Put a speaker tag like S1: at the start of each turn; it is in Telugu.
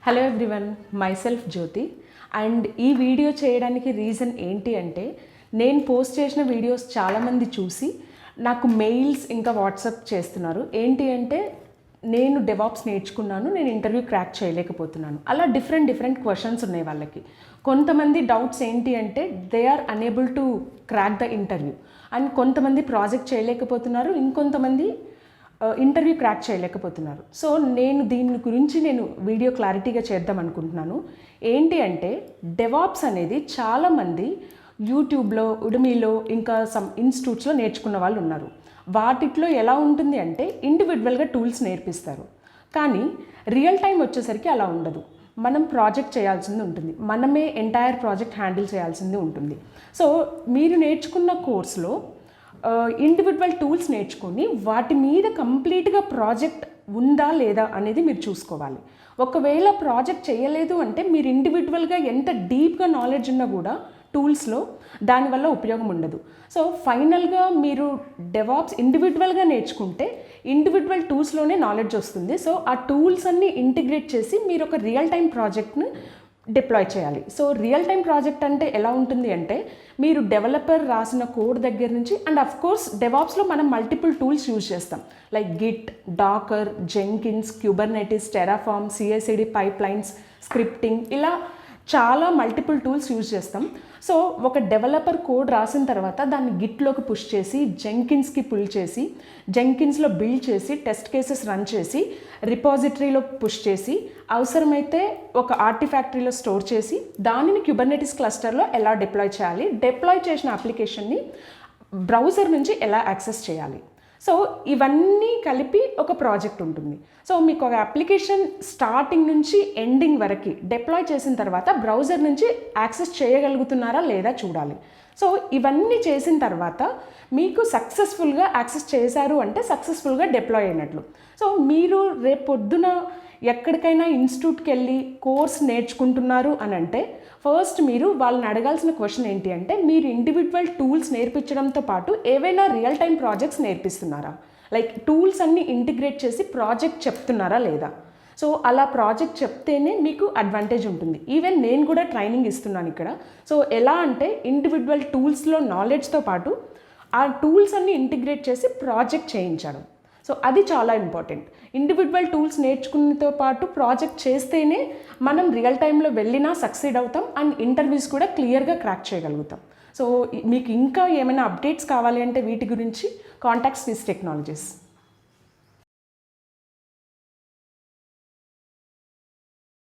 S1: Hello everyone, myself Jyoti. And ఈ వీడియో చేయడానికి రీజన్ ఏంటి అంటే, నేను పోస్ట్ చేసిన వీడియోస్ చాలామంది చూసి నాకు మెయిల్స్ ఇంకా వాట్సాప్ చేస్తున్నారు. ఏంటి అంటే, నేను డెవాప్స్ నేర్చుకున్నాను, నేను ఇంటర్వ్యూ క్రాక్ చేయలేకపోతున్నాను. అలా డిఫరెంట్ క్వశ్చన్స్ ఉన్నాయి వాళ్ళకి. కొంతమంది డౌట్స్ ఏంటి అంటే, they are unable to crack the interview. And కొంతమంది ప్రాజెక్ట్ చేయలేకపోతున్నారు, ఇంకొంతమంది ఇంటర్వ్యూ క్రాక్ చేయలేకపోతున్నారు. సో దీని గురించి వీడియో క్లారిటీగా చేద్దాం అనుకుంటున్నాను. ఏంటి అంటే, డెవాప్స్ అనేది చాలామంది యూట్యూబ్లో, ఉడమీలో, ఇంకా సమ్ ఇన్స్టిట్యూట్స్లో నేర్చుకున్న వాళ్ళు ఉన్నారు. వాటిలో ఎలా ఉంటుంది అంటే, ఇండివిజువల్గా టూల్స్ నేర్పిస్తారు, కానీ రియల్ టైం వచ్చేసరికి అలా ఉండదు. మనం ప్రాజెక్ట్ చేయాల్సింది ఉంటుంది, మనమే ఎంటైర్ ప్రాజెక్ట్ హ్యాండిల్ చేయాల్సింది ఉంటుంది. సో మీరు నేర్చుకున్న కోర్సులో ఇండివిజువల్ టూల్స్ నేర్చుకొని వాటి మీద కంప్లీట్గా ప్రాజెక్ట్ ఉందా లేదా అనేది మీరు చూసుకోవాలి. ఒకవేళ ప్రాజెక్ట్ చేయలేదు అంటే, మీరు ఇండివిజువల్గా ఎంత డీప్గా నాలెడ్జ్ ఉన్నా కూడా టూల్స్లో దానివల్ల ఉపయోగం ఉండదు. సో ఫైనల్గా మీరు డెవాప్స్ ఇండివిజువల్గా నేర్చుకుంటే ఇండివిజువల్ టూల్స్లోనే నాలెడ్జ్ వస్తుంది. సో ఆ టూల్స్ అన్నీ ఇంటిగ్రేట్ చేసి మీరు ఒక రియల్ టైం ప్రాజెక్ట్ని డిప్లాయ్ చేయాలి. సో రియల్ టైం ప్రాజెక్ట్ అంటే ఎలా ఉంటుంది అంటే, మీరు డెవలపర్ రాసిన కోడ్ దగ్గర నుంచి, అండ్ అఫ్ కోర్స్ డెవాప్స్లో మనం మల్టిపుల్ టూల్స్ యూజ్ చేస్తాం, like Git, Docker, Jenkins, Kubernetes, Terraform, CI CD pipelines, scripting, ఇలా చాలా మల్టిపుల్ టూల్స్ యూజ్ చేస్తాం. సో ఒక డెవలపర్ కోడ్ రాసిన తర్వాత దాన్ని గిట్లోకి పుష్ చేసి, జెంకిన్స్కి పుల్ చేసి, జెంకిన్స్లో బిల్డ్ చేసి, టెస్ట్ కేసెస్ రన్ చేసి, రిపాజిటరీలో పుష్ చేసి, అవసరమైతే ఒక ఆర్టిఫాక్టరీలో స్టోర్ చేసి, దానిని క్యూబర్నెటిస్ క్లస్టర్లో ఎలా డిప్లాయ్ చేయాలి, డిప్లాయ్ చేసిన అప్లికేషన్ని బ్రౌజర్ నుంచి ఎలా యాక్సెస్ చేయాలి. సో ఇవన్నీ కలిపి ఒక ప్రాజెక్ట్ ఉంటుంది. సో మీకు ఒక అప్లికేషన్ స్టార్టింగ్ నుంచి ఎండింగ్ వరకు డిప్లాయ్ చేసిన తర్వాత బ్రౌజర్ నుంచి యాక్సెస్ చేయగలుగుతున్నారా లేదా చూడాలి. సో ఇవన్నీ చేసిన తర్వాత మీకు సక్సెస్ఫుల్గా యాక్సెస్ చేశారు అంటే సక్సెస్ఫుల్గా డిప్లాయ్ అయినట్లు. సో మీరు రేపొద్దున ఎక్కడికైనా ఇన్స్టిట్యూట్కి వెళ్ళి కోర్స్ నేర్చుకుంటున్నారు అని అంటే, ఫస్ట్ మీరు వాళ్ళని అడగాల్సిన క్వశ్చన్ ఏంటి అంటే, మీరు ఇండివిజువల్ టూల్స్ నేర్పించడంతో పాటు ఏవైనా రియల్ టైం ప్రాజెక్ట్స్ నేర్పిస్తున్నారా, లైక్ టూల్స్ అన్నీ ఇంటిగ్రేట్ చేసి ప్రాజెక్ట్ చెప్తున్నారా లేదా. సో అలా ప్రాజెక్ట్ చెప్తేనే మీకు అడ్వాంటేజ్ ఉంటుంది. ఈవెన్ నేను కూడా ట్రైనింగ్ ఇస్తున్నాను ఇక్కడ. సో ఎలా అంటే, ఇండివిజువల్ టూల్స్లో నాలెడ్జ్తో పాటు ఆ టూల్స్ అన్నీ ఇంటిగ్రేట్ చేసి ప్రాజెక్ట్ చేయించడం. సో అది చాలా ఇంపార్టెంట్. ఇండివిజువల్ టూల్స్ నేర్చుకున్నతో పాటు ప్రాజెక్ట్ చేస్తేనే మనం రియల్ టైంలో వెళ్ళినా సక్సీడ్ అవుతాం, అండ్ ఇంటర్వ్యూస్ కూడా క్లియర్గా క్రాక్ చేయగలుగుతాం. సో మీకు ఇంకా ఏమైనా అప్డేట్స్ కావాలి అంటే వీటి గురించి కాంటాక్ట్ స్విస్ టెక్నాలజీస్.